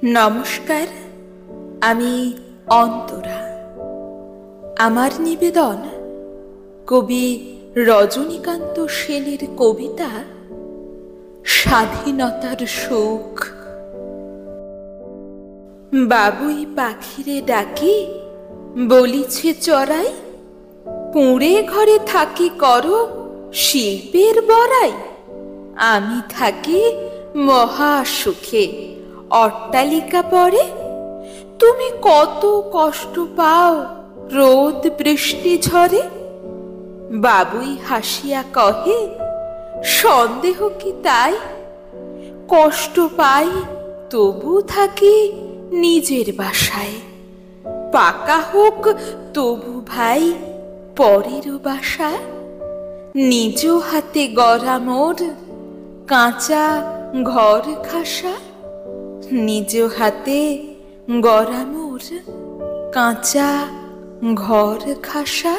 নমস্কার, আমি অন্তরা। আমার নিবেদন কবি রজনীকান্ত সেনের কবিতা স্বাধীনতার সুখ। বাবুই পাখিরে ডাকি বলিছে চড়াই, কুঁড়ে ঘরে থাকি করো শিল্পের বড়াই। আমি থাকি মহা সুখে অট্টালিকা পরে, তুমি কত কষ্ট পাও রোদ বৃষ্টি ঝরে। বাবুই হাসিয়া কহে, সন্দেহ কি তাই? কষ্ট পাই তবু থাকি নিজের বাসায়। পাকা হোক তবু ভাই পরের বাসা। নিজ হাতে গড়া মোর কাঁচা ঘর খাসা। নিজ হাতে গড়া মোর কাঁচা ঘর খাসা।